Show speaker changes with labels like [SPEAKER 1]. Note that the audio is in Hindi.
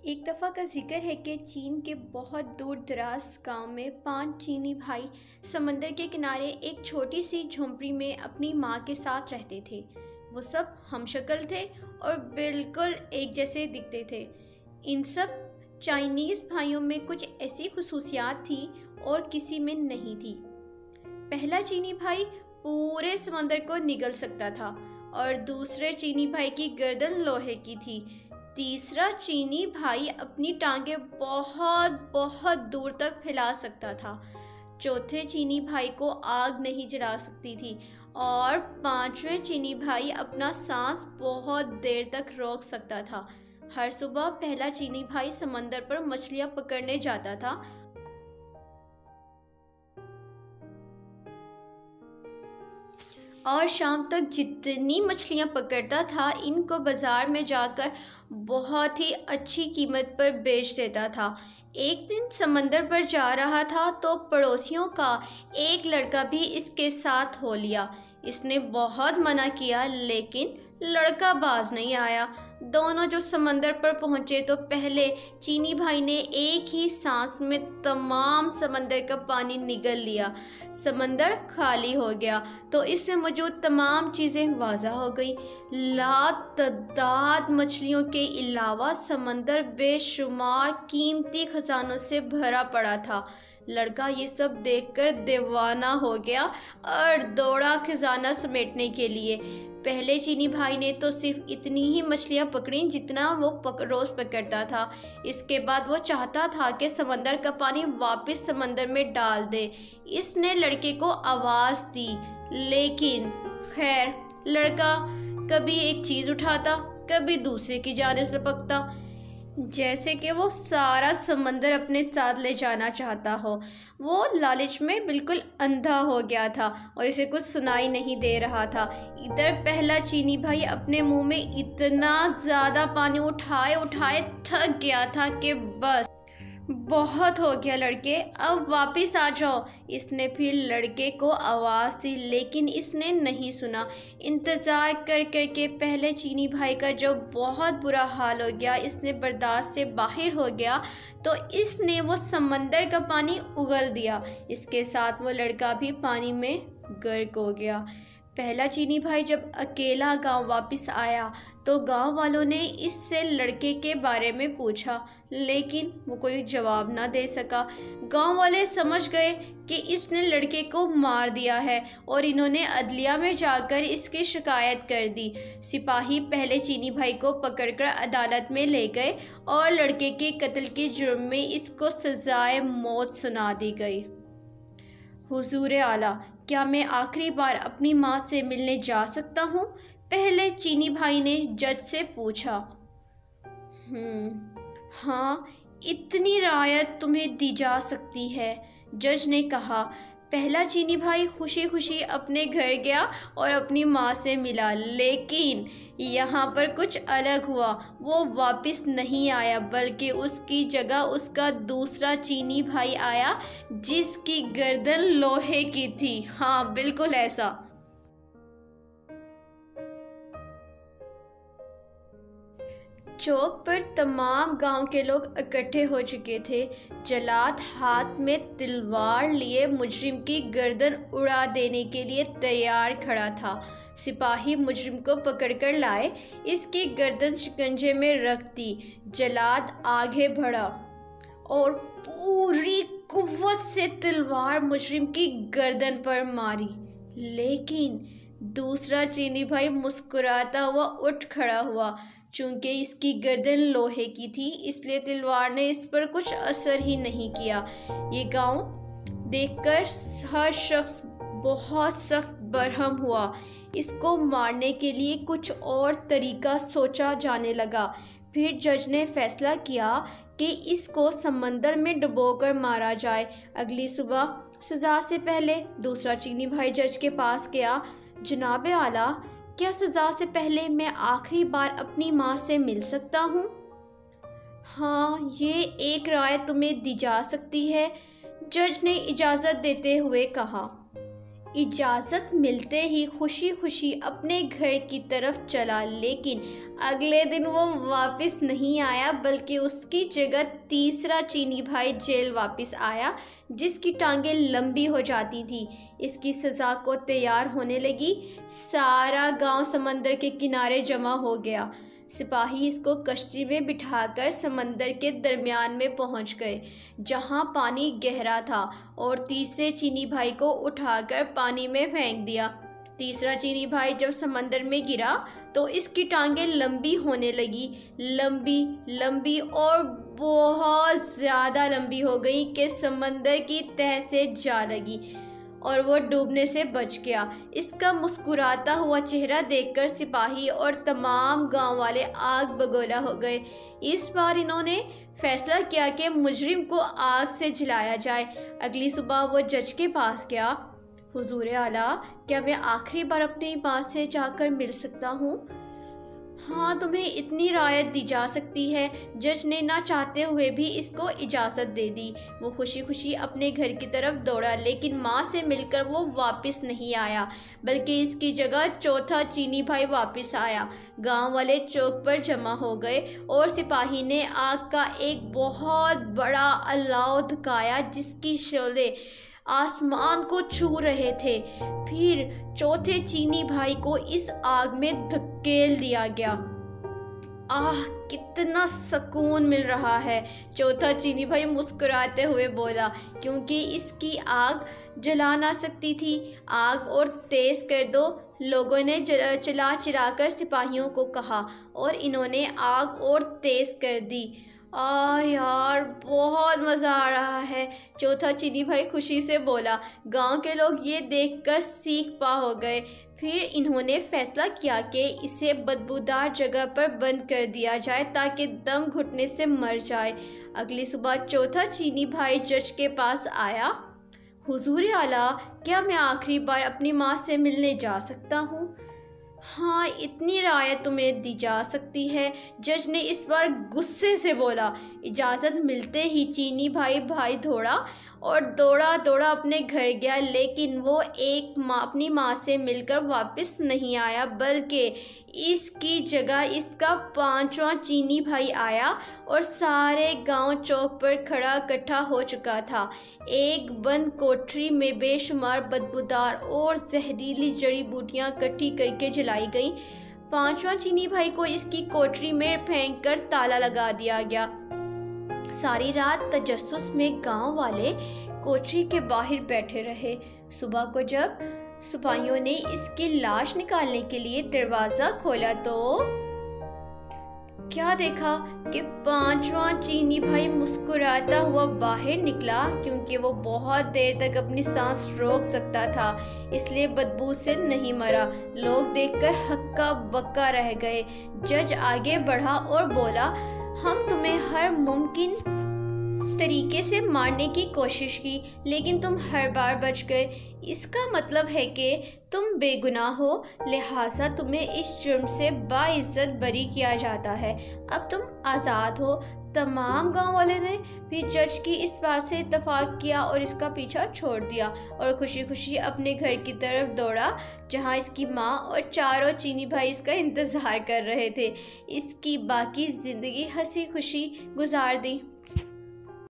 [SPEAKER 1] एक दफ़ा का जिक्र है कि चीन के बहुत दूर दराज गांव में 5 चीनी भाई समंदर के किनारे एक छोटी सी झोंपड़ी में अपनी माँ के साथ रहते थे। वो सब हमशक्ल थे और बिल्कुल एक जैसे दिखते थे। इन सब चाइनीज़ भाइयों में कुछ ऐसी खुसूसियात थी और किसी में नहीं थी। पहला चीनी भाई पूरे समंदर को निगल सकता था और दूसरे चीनी भाई की गर्दन लोहे की थी। तीसरा चीनी भाई अपनी टांगें बहुत बहुत दूर तक फैला सकता था। चौथे चीनी भाई को आग नहीं जला सकती थी और पांचवें चीनी भाई अपना सांस बहुत देर तक रोक सकता था। हर सुबह पहला चीनी भाई समंदर पर मछलियां पकड़ने जाता था और शाम तक जितनी मछलियां पकड़ता था इनको बाज़ार में जाकर बहुत ही अच्छी कीमत पर बेच देता था। एक दिन समंदर पर जा रहा था तो पड़ोसियों का एक लड़का भी इसके साथ हो लिया। इसने बहुत मना किया लेकिन लड़का बाज नहीं आया। दोनों जो समंदर पर पहुंचे तो पहले चीनी भाई ने एक ही सांस में तमाम समंदर का पानी निगल लिया। समंदर खाली हो गया तो इसमें मौजूद तमाम चीज़ें वाज़ा हो गई। लातादाद मछलियों के अलावा समंदर बेशुमार कीमती खजानों से भरा पड़ा था। लड़का ये सब देखकर दीवाना हो गया और दौड़ा खजाना समेटने के लिए। पहले चीनी भाई ने तो सिर्फ इतनी ही मछलियां पकड़ी जितना वो रोज़ पकड़ता था। इसके बाद वो चाहता था कि समंदर का पानी वापस समंदर में डाल दे। इसने लड़के को आवाज़ दी लेकिन खैर लड़का कभी एक चीज़ उठाता कभी दूसरे की जानिब लपकता, जैसे कि वो सारा समंदर अपने साथ ले जाना चाहता हो। वो लालच में बिल्कुल अंधा हो गया था और इसे कुछ सुनाई नहीं दे रहा था। इधर पहला चीनी भाई अपने मुंह में इतना ज़्यादा पानी उठाए उठाए थक गया था कि बस बहुत हो गया लड़के, अब वापस आ जाओ। इसने फिर लड़के को आवाज़ दी लेकिन इसने नहीं सुना। इंतज़ार कर कर के पहले चीनी भाई का जब बहुत बुरा हाल हो गया, इसने बर्दाश्त से बाहर हो गया तो इसने वो समंदर का पानी उगल दिया। इसके साथ वो लड़का भी पानी में गर्क हो गया। पहला चीनी भाई जब अकेला गांव वापस आया तो गांव वालों ने इससे लड़के के बारे में पूछा लेकिन वो कोई जवाब ना दे सका। गांव वाले समझ गए कि इसने लड़के को मार दिया है और इन्होंने अदलिया में जाकर इसकी शिकायत कर दी। सिपाही पहले चीनी भाई को पकड़कर अदालत में ले गए और लड़के के कत्ल के जुर्म में इसको सजाए मौत सुना दी गई। हुजूर आला, क्या मैं आखिरी बार अपनी माँ से मिलने जा सकता हूँ? पहले चीनी भाई ने जज से पूछा। हाँ, इतनी रायत तुम्हें दी जा सकती है, जज ने कहा। पहला चीनी भाई खुशी खुशी अपने घर गया और अपनी माँ से मिला लेकिन यहाँ पर कुछ अलग हुआ। वो वापस नहीं आया बल्कि उसकी जगह उसका दूसरा चीनी भाई आया जिसकी गर्दन लोहे की थी। हाँ, बिल्कुल ऐसा। चौक पर तमाम गांव के लोग इकट्ठे हो चुके थे। जल्लाद हाथ में तलवार लिए मुजरिम की गर्दन उड़ा देने के लिए तैयार खड़ा था। सिपाही मुजरिम को पकड़कर लाए, इसकी गर्दन शिकंजे में रख दी। जल्लाद आगे बढ़ा और पूरी कुव्वत से तलवार मुजरिम की गर्दन पर मारी लेकिन दूसरा चीनी भाई मुस्कुराता हुआ उठ खड़ा हुआ। चूंकि इसकी गर्दन लोहे की थी इसलिए तलवार ने इस पर कुछ असर ही नहीं किया। ये गांव देखकर हर शख्स बहुत सख्त बरहम हुआ। इसको मारने के लिए कुछ और तरीका सोचा जाने लगा। फिर जज ने फैसला किया कि इसको समंदर में डुबोकर मारा जाए। अगली सुबह सज़ा से पहले दूसरा चीनी भाई जज के पास गया। जनाब आला, क्या सज़ा से पहले मैं आखिरी बार अपनी माँ से मिल सकता हूँ? हाँ, ये एक राय तुम्हें दी जा सकती है, जज ने इजाज़त देते हुए कहा। इजाज़त मिलते ही खुशी खुशी अपने घर की तरफ चला, लेकिन अगले दिन वो वापस नहीं आया, बल्कि उसकी जगह तीसरा चीनी भाई जेल वापस आया, जिसकी टांगें लंबी हो जाती थी। इसकी सज़ा को तैयार होने लगी। सारा गांव समंदर के किनारे जमा हो गया। सिपाही इसको कश्ती में बिठाकर समंदर के दरमियान में पहुंच गए, जहां पानी गहरा था, और तीसरे चीनी भाई को उठाकर पानी में फेंक दिया। तीसरा चीनी भाई जब समंदर में गिरा तो इसकी टांगें लंबी होने लगी, लंबी लंबी और बहुत ज़्यादा लंबी हो गई कि समंदर की तह से जा लगी, और वो डूबने से बच गया। इसका मुस्कुराता हुआ चेहरा देखकर सिपाही और तमाम गांव वाले आग बगोला हो गए। इस बार इन्होंने फैसला किया कि मुजरिम को आग से जलाया जाए। अगली सुबह वो जज के पास गया। हुजूर आला, क्या मैं आखिरी बार अपनी माँ से जाकर मिल सकता हूँ? हाँ, तुम्हें इतनी रायत दी जा सकती है। जज ने ना चाहते हुए भी इसको इजाज़त दे दी। वो खुशी खुशी अपने घर की तरफ दौड़ा, लेकिन माँ से मिलकर वो वापस नहीं आया, बल्कि इसकी जगह चौथा चीनी भाई वापस आया। गांव वाले चौक पर जमा हो गए और सिपाही ने आग का एक बहुत बड़ा अलाव दिखाया, जिसकी शोले आसमान को छू रहे थे। फिर चौथे चीनी भाई को इस आग में धकेल दिया गया। आह, कितना सुकून मिल रहा है, चौथा चीनी भाई मुस्कुराते हुए बोला, क्योंकि इसकी आग जला ना सकती थी। आग और तेज कर दो, लोगों ने चिल्ला चिल्लाकर सिपाहियों को कहा, और इन्होंने आग और तेज कर दी। यार, बहुत मज़ा आ रहा है, चौथा चीनी भाई खुशी से बोला। गांव के लोग ये देखकर सीख पा हो गए। फिर इन्होंने फैसला किया कि इसे बदबूदार जगह पर बंद कर दिया जाए, ताकि दम घुटने से मर जाए। अगली सुबह चौथा चीनी भाई जज के पास आया। हुजूर आला, क्या मैं आखिरी बार अपनी माँ से मिलने जा सकता हूँ? हाँ, इतनी रायत तुम्हें दी जा सकती है, जज ने इस बार गुस्से से बोला। इजाज़त मिलते ही चीनी भाई दौड़ा और दौड़ा दौड़ा अपने घर गया, लेकिन वो अपनी माँ से मिलकर वापस नहीं आया, बल्कि इसकी जगह इसका पांचवा चीनी भाई आया, और सारे गांव चौक पर खड़ा इकट्ठा हो चुका था। एक बंद कोठरी में बेशुमार बदबूदार और जहरीली जड़ी बूटियाँ इकट्ठी करके जलाई गई। पांचवा चीनी भाई को इसकी कोठरी में फेंक कर ताला लगा दिया गया। सारी रात तजस्सुस में गांव वाले कोठरी के बाहर बैठे रहे। सुबह को जब सिपाहियों ने इसकी लाश निकालने के लिए दरवाज़ा खोला तो क्या देखा कि पांचवा चीनी भाई मुस्कुराता हुआ बाहर निकला, क्योंकि वो बहुत देर तक अपनी सांस रोक सकता था, इसलिए बदबू से नहीं मरा। लोग देखकर हक्का बक्का रह गए। जज आगे बढ़ा और बोला, हम तुम्हें हर मुमकिन तरीके से मारने की कोशिश की, लेकिन तुम हर बार बच गए। इसका मतलब है कि तुम बेगुनाह हो, लिहाजा तुम्हें इस जुर्म से बाइज्जत बरी किया जाता है। अब तुम आज़ाद हो। तमाम गांव वाले ने भी जज की इस बात से इत्तेफाक किया और इसका पीछा छोड़ दिया, और खुशी खुशी अपने घर की तरफ दौड़ा, जहां इसकी माँ और चारों चीनी भाई इसका इंतज़ार कर रहे थे। इसकी बाकी ज़िंदगी हंसी खुशी गुजार दी।